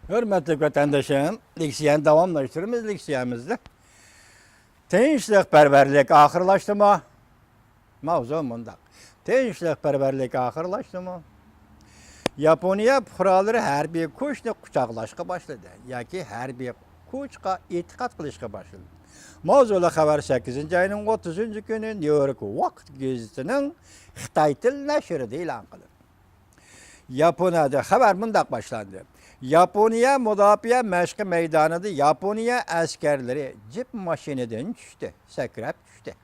Hürmetli vatandaşım, leksiyen davamlaştırırız leksiyemizde. Tinchlikperverlik ahırlaştı mı? Mavzu bunda. Tinchlikperverlik ahırlaştı mı? Yaponiya puhraları her bir kuşni kucaklaşqa başladı. Yoki her bir kuchqa e'tiqod qilishga başladı. Mavzuli xabar 8 ayının 30 günü New York Vaqt gazetining Xitoy til nashrida e'lon qilindi. Yaponiyada xabar bundoq başlandı. Yaponiya mudofaa mashqi maydonida Yaponiya askarlari jip mashinadan tushdi, sakrab tushdi.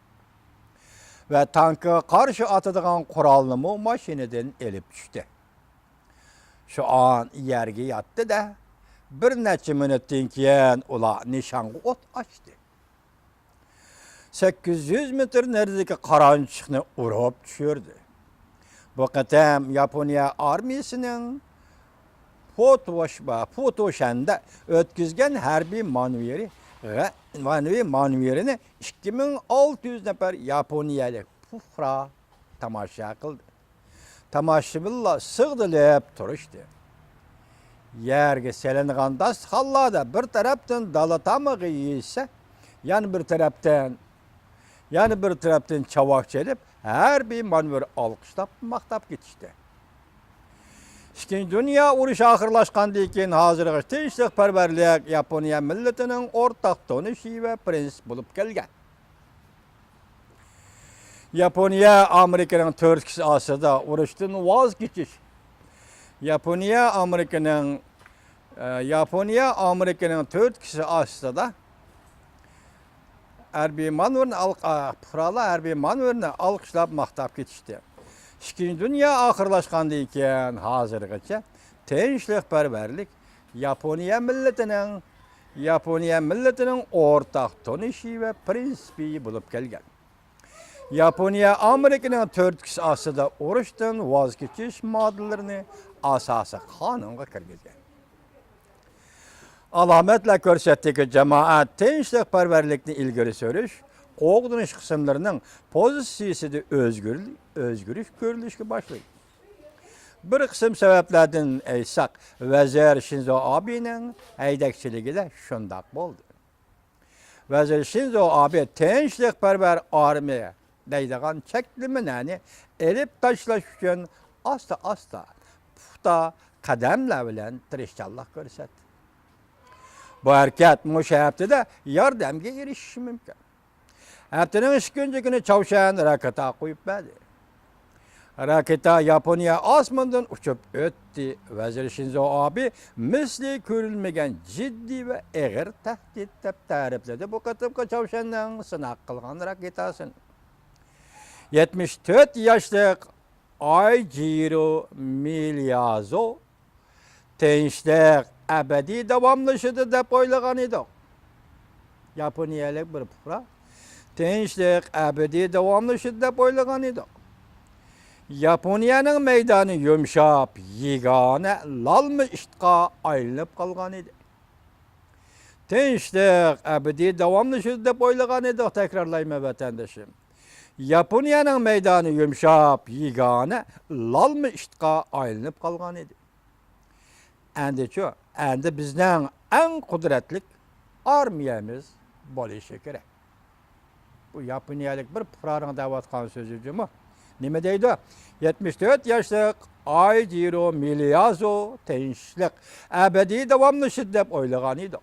Ve tankka qarshi atadigan qurolni mashinadan elib tushdi. Şu an yerga yotdi da bir necha minutdan keyin ular nishonga o't ochdi. 800 metr neridagi qaranchiqni urib tushirdi. Bu qatam Yaponiya armiyasining Fotoshanda o'tkazgan harbiy manevrini 2600 nafar Yaponiyalik puhra tomosha qildi. Tomoshabinlar sig'dilib turishdi. Yerga selingan dasxonlarda bir tarafdan dala tamog'i yeysa, yana bir tarafdan chavoq chelib, harbiy manevr olqishlab maqtab ketishdi. İkinci Dünya urushi oxirlashgandan keyin hozirgi tinchlikparvarlik Yaponiya millatining o'rtaq tonishi va prinsip bo'lib kelgan. Yaponiya Amerikaning 4 kişi ostida urushdan voz kechish. Yaponiya Amerikaning 4 kişi ostida harbiy manevrini olqishlab maqtab ketishdi. İkinci Dünya oxirlashgandan keyin hozirgacha tinchlikparvarlik Yaponiya millatining o'rtaq tonishi va prinsipi bo'lib kelgan. Yaponiya Amerikaning 4 kişi ostida urushdan voz kechish modellarini asosiy qonunga kirgizgan. Alomatlar ko'rsatdiki, jamoat tinchlikparvarlikni ilgari surish, qo'g'dinish qismlarining pozitsiyasida o'zgarish ko'rilishga başlaydi. Bir qism sabablardan aytsak, vazir Shinzo Abening haydakchiligida shundoq bo'ldi. Vazir Shinzo Abe tinchlikparvar armiya deydigan cheklimani elib tashlash uchun asta puxta qadamlar bilan tirishchanlik ko'rsatdi. Bu harakat musha haftada yordamga erishishi mumkin. Haftaning 2 kuni Chavshan raketa qo'yib berdi. Raketa Yaponiya osmondan uchib o'tdi. Vazir Shinzo Abe misli ko'rilmagan jiddiy va og'ir tahdid deb ta'rifladi bu qatimqi Chavshanning sinaq qilgan raketasini. 74 yoshli Eijiro Miyazo tinchlik abadiy davomlashadi deb o'ylagan edi. Yaponiyalik bir puhra tinchlik abadiy davomlashadi deb o'ylagan edi. Yaponiyaning maydoni yumshab, yegona lalmi ishqa aylanib qolgan edi. Tinchlik abadiy davomlashadi deb o'ylagan edi, takrorlayman vatandoshim. Yaponiyaning maydoni yumshab, yegona lalmi ishqa aylanib qolgan edi. Endi bizning eng qudratli armiyamiz bo'lishi kerak. Bu Yaponiyalik bir puhraning da'vatgan so'zi jumi. Nima deydi? 74 yoshli Eijiro Miyazo tinchlik abadiy davomlashadi deb o'ylagan edi.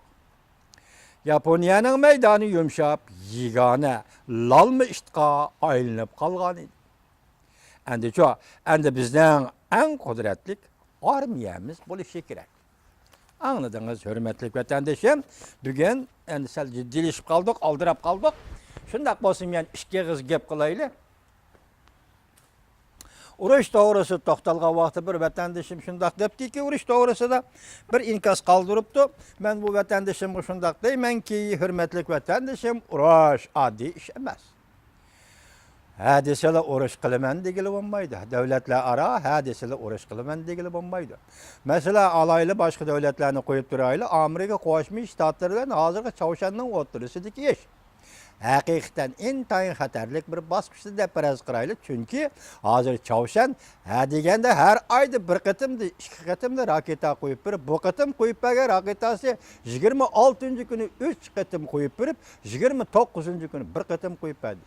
Yaponiyaning maydoni yumshab, yegona lalmi ishqa aylanib qolgan edi. Endi bizning eng qudratli armiyamiz bo'lishi kerak. Anladınız hürmetli vatandaşım. Bugün endi sal jiddiyleşib qoldik, aldirab qoldik. Shundaq bo'lsin, men ikki qiz gap qilayli. Urush to'g'risi to'xtalgan vaqtda bir vatandoshim shundaq debdiki, urush to'g'risida bir inkos qoldiribdi. Men bu vatandoshimga shundaq deymanki, hurmatli vatandoshim, urush oddiy ish emas. Hadisalar urush qilaman degili bo'lmaydi. Davlatlar aro hadisalar urush qilaman degili bo'lmaydi. Masalan, alayli boshqa davlatlarni qo'yib turayli, Amerika Qo'shma Shtatlari bilan hozirgi Chavshanning o'rtasidagi ish. haqiqatan intayin xatarlik bir bosqichda deb faraz qilaylik. Chunki hozir Chavshan deganda har oyda bir qatimda, ikki qatimda raketa qo'yib berib, bu qatim qo'yib bergan raketasi 26-kuni 3 qatim qo'yib berib, 29-kuni bir qatim qo'yib berdi.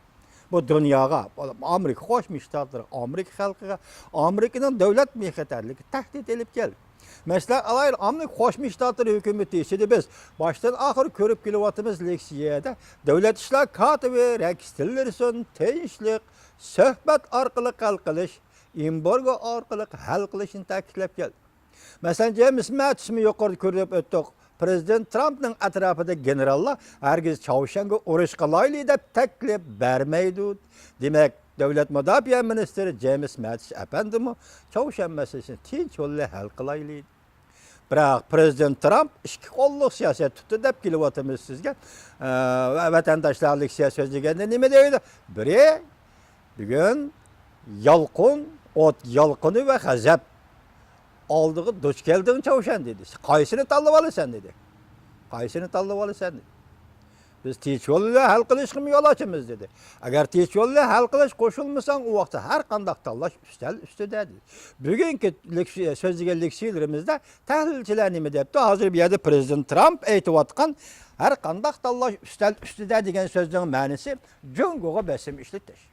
Bu dunyoga, Amerika Qo'shma Shtatlari, Amerika xalqiga, Amerikaning davlat bexatarligi tahdid elib keldi. Mesela alaylı Amerika Qo'shma Shtatlari hukumati ichida biz boshdan oxir ko'rib kelyapmiz leksiyada davlat ishlar kotibi Rex Tillerson tinchlik, suhbat orqali hal qilish, embargo orqali hal qilishni ta'kidlab keldi. Masalan, James Mattis'ni yuqorida ko'rib o'tdik. Prezident Trump'ning atrofida generallar hargiz Chavshanga urush qilaylik deb taklif bermaydi. Demak, Davlat Mudofaa ministri James Mattis apandimi Chavshan masalasini tinch yo'lda hal qilaylik. Biroq Prezident Trump ikki qo'lliq siyosat tutdi deb kelyapmiz sizga. Vatandoshlarlik siyosat deganda nima deydi? Biri bugun yolqin, o't yolqini va g'azab oldiga duch kelding Chavshan dedi. Qaysini tanlab olasan dedi. Qaysini tanlab olasan dedi. Biz tinch yo'lda hal qilishga yo'l ochamiz dedi. Agar tinch yo'lda hal qilish qo'shilmasang, u vaqtda har qanday tanlash ustal ustida dedi. Bugungi so'zlagan leksiyalarimizda tahlilchilar nima debdi? Hozir bu yerda Prezident Trump aytayotgan har qanday tanlash ustal ustida degan so'zning ma'nosi Jungoga bosim ishlatish.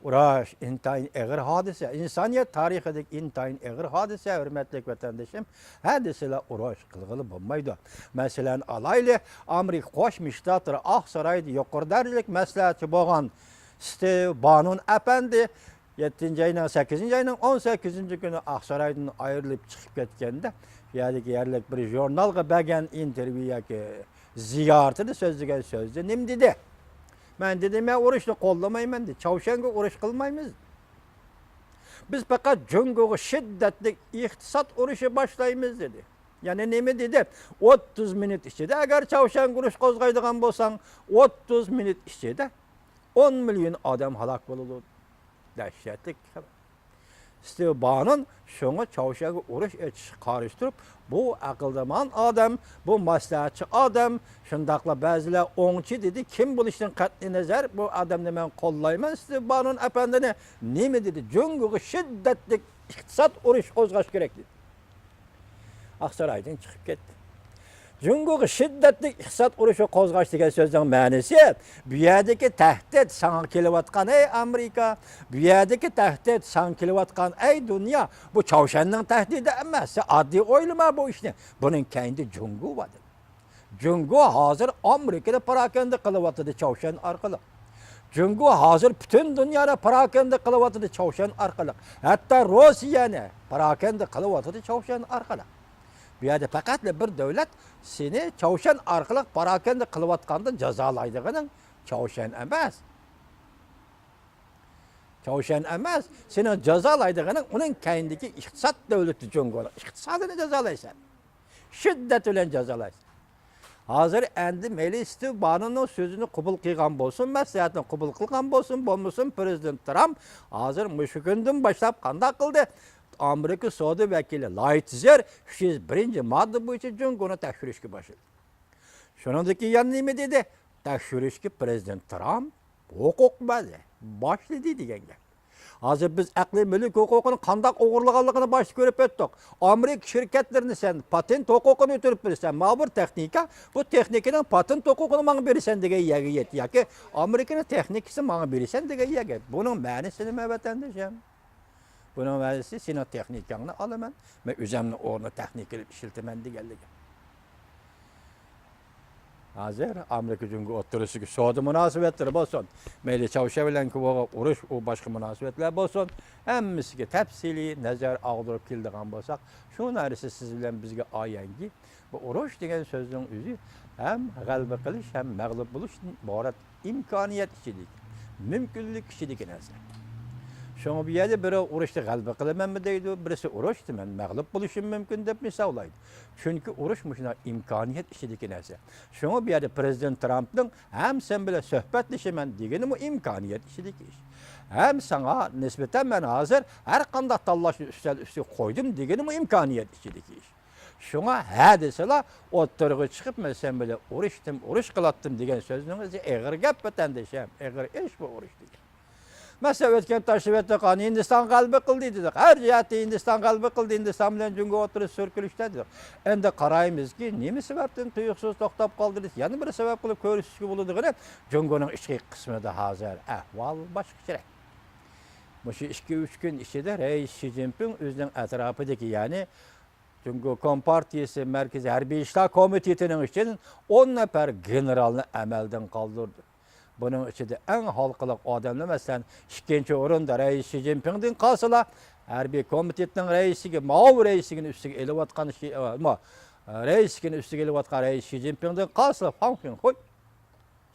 Urush intayin og'ir hodisa, insoniyat tarixidagi intayin og'ir hodisa, hurmatli vatandoshim. Hadisalar urush qilg'ili bo'lmaydi. Masalan, alayli Amerika Qo'shma Shtatlari Oqsaroyda yuqori darajalik maslahatchi bo'lgan Steve Bannon apandi 7-ayning 8-ayning 18-kuni Oqsaroydan ayrilib chiqib ketganda, yerdagi yerlik bir jurnalga bergan intervyu yoki ziyoratida so'zlagan so'zda nima dedi? Ben dedim ya urushni qo'llamayman dedi. Chavshanga urush qilmaymiz. Biz faqat Jungoga shiddatli iqtisod urushi boshlaymiz dedi. Ya'ni nima dedi? 30 minut ichida agar Chavshanga urush qo'zg'aydigan bo'lsang, 30 minut ichida 10 million odam halok bo'ladi. Dahshatli xabar. Steve Bannon shunga Chavshanga urush etish qarishtirib, bu aqldamon odam, bu maslahatchi odam, shundaqla ba'zilar o'ngchi dedi. Kim bo'lishdan qat'iy nazar bu odamni men qo'llayman. Steve Bannon apandini nima dedi? Jungoga shiddatli iqtisod urush qo'zg'ash kerak dedi. Oqsaroydan chiqib ketdi. Jungoga shiddatli iqtisod urushi qo'zg'ash degan so'zning ma'nosi bu yerdagi tahdid sana kelayotgan ey Amerika, bu yerdagi tahdid sana kelayotgan ey dunyo, bu Chavshanning tahdidi emas. Oddiy o'ylama bu ishni. Buning kendi Jungo bor. Jungo hozir Amerikada parakanda qilyapti Chavshan orqali. Jungo hozir butun dunyoda parakanda qilyapti Chavshan orqali. Hatto Rossiyani parakanda qilyapti Chavshan orqali. Bu yerda faqat bir davlat seni Chavshan orqali parakanda qilayotganda jazolaydiganing Chavshan emas. Chavshan emas, seni jazolaydiganing uning kendiki iqtisod davlati Jungolar. İqtisodini jazolaysan. Shiddat bilan jazolaysan. Hozir endi Steve Bannonning so'zini qabul qilgan bo'lsin, maslahatni qabul qilgan bo'lmasin, Prezident Trump hozir mushu kundan boshlab qanday qildi? Amerika savdo vakili Lighthizer 301-modda bo'yicha Jungoni tekshirishga boshladi. Shuningdek yana nima dedi? Tekshirishga Prezident Trump huquq berdi, boshladi degan gap. Hozir biz aqliy mulk huquqini qanday o'g'irlaganligini boshda ko'rib o'tdik. Amerika shirkatlarini sen patent huquqini o'tirib bersan, ma'bur texnika, bu texnikaning patent huquqini menga bersan degan yerga yetdi yoki Amerikaning texnikasi menga bersan degan yerga. Buning ma'nosi nima vatandoshim? Bunun ma'nosi sening texnikangni olaman, men o'zimni o'rni texnikani ishiltaman deganligi. Hozir Amerika Jungo o'rtasiga savdo munosabatlari bo'lsin, mayli Chavshan bilan urush, u boshqa munosabatlar bo'lsin, hammasiga tafsiliy nazar og'dirib keldigan bo'lsak, shu narsa siz bilan bizga ayanki, bu urush degan so'zning o'zi ham g'alaba qilish, ham mag'lub bo'lishdan iborat imkoniyat ichilik, mumkinlik ichidagi narsa. Şunu bir yerde biri urushda g'alaba qilamanmi deydi, birisi urushda men mag'lub bo'lishim mumkin deb hisoblaydi. Chunki urush shuna imkoniyat ichidagi narsa. Shuni bir yerde Prezident Trumpning ham sen bilan suhbatlashaman degani bu imkoniyat ichidagi ish. Ham sana nisbatan men hozir har qanday tanlashni ustiga qo'ydim degani bu imkoniyat ichidagi ish. Şuna hə deseler oturuğa çıkıp mesela böyle uruş kılattım diyen sözünün özü eğer gap vatandaşım, eğer iş bu uruş diye. Mesela ötken taşıvetli kanı Hindistan kalbi kıldı dedik. Her cihette Hindistan kalbi kıldı. Hindistan bilen cüngü oturup sürkülüşte dedik. Ende karayımız ki nemi sebepten tuyuksuz toktap kaldırdı. Yani bir sebep kılıp körüsüzü bulunduğunu cüngünün içki kısmı da hazır. Ahval başka şey. Bu 2-3 gün içinde Reis Xi Jinping özünün etrafındaki yani çünkü Kompartiyası Merkezi Hərbi İşlər Komitetinin için 10 nefer generalını emelden kaldırdı. Bunun içinde en halkılık adamlar mesela ikinci orunda Reis Xi Jinping'den kalsıla Hərbi Komitetinin reisi Mao reisinin üstüge elip atkan reisinin üstüge elip atkan Reis Xi Jinping'den kalsıla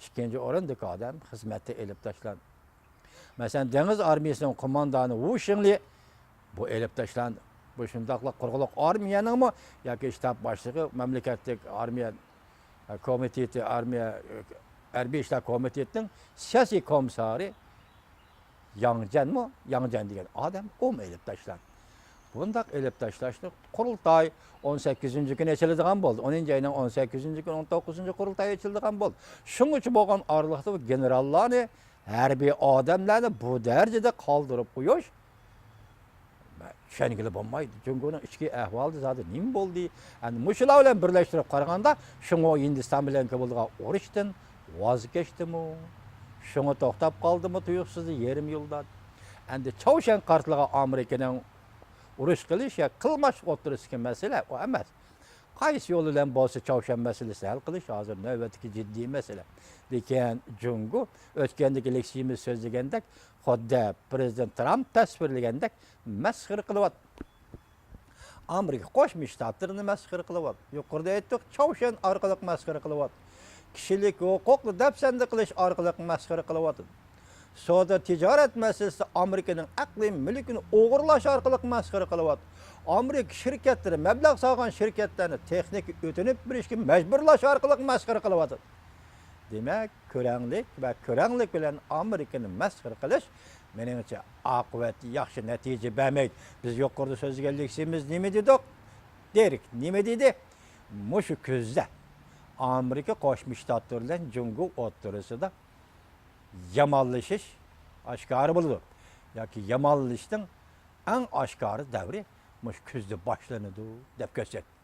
ikinci orundaki adam hizmette elip taşlandı. Mesela Deniz Armiyası'nın kumandanı Wu Xingli bu elip taşlandı. Bu şundakla kurguluk armiyanın mı ya ki ştab başlığı memleketlik armiya komiteti armiya Hərbi İşlər Komitetinin siyasi komisarı Yang Jen mı? Yang Jen diyen adam o mu elip taşlandı? Bundak elip taşlaştı. Kurultay 18. gün açıldıgan boldu. 10. ayının 18. gün 19. kurultay açıldıgan boldu. Şunun için boğan aralıkta bu generallarını hərbi adamlarını bu derecede kaldırıp koyuyor. Şengili olmaydı. Çünkü onun içki ahvaldı zaten nim boldu. Yani muşula ile birleştirip karaganda şunu Hindistan bilen kabulduğa oruçtan vazgeçti mi? Şunu toktap kaldı mı tuyuksuzdu 20 yılda. Yani Çavuşan kartlığa Amerika'nın uruş kılış ya kılmaş otururuz ki mesele o emez. Kayısı yolu ile bolsa Çavuşan meselesi hal kılış hazır nöbetki ciddi mesele. Diken Cungu ötkendeki leksiyimiz sözlegendek Hodda Prezident Trump tasvirlegendek mesxir kılıvat. Amerika Qo'shma Shtatlarini mesxir kılıvat. Yukarıda ettik Çavuşan arkalık mesxir kılıvat. Kişilik hukuklu depsendi kılış arkalık mesxir kılıvat. Soda ticaret meselesi Amerika'nın akli mülkünü oğurlaş arkalık mesxir kılıvat. Amerika şirketleri, meblağ sağan şirketlerini teknik ötünüp bir işki mecburlaş arkalık mesxir kılıvat. Demek körenlik bilen Amerika'nın mesxir kılış menimce akıbeti yaxşı netice vermek. Biz yukarıda söz geldiksimiz nime dedik? Derik. Nime dedi? Muşu közde Amerika Qo'shma Shtatlar bilan Cungu o'rtasida yamallashish oshkor bo'ldi. Yoki yamallashning eng oshkori davri mush kuzda boshlanadi deb ko'rsatdi.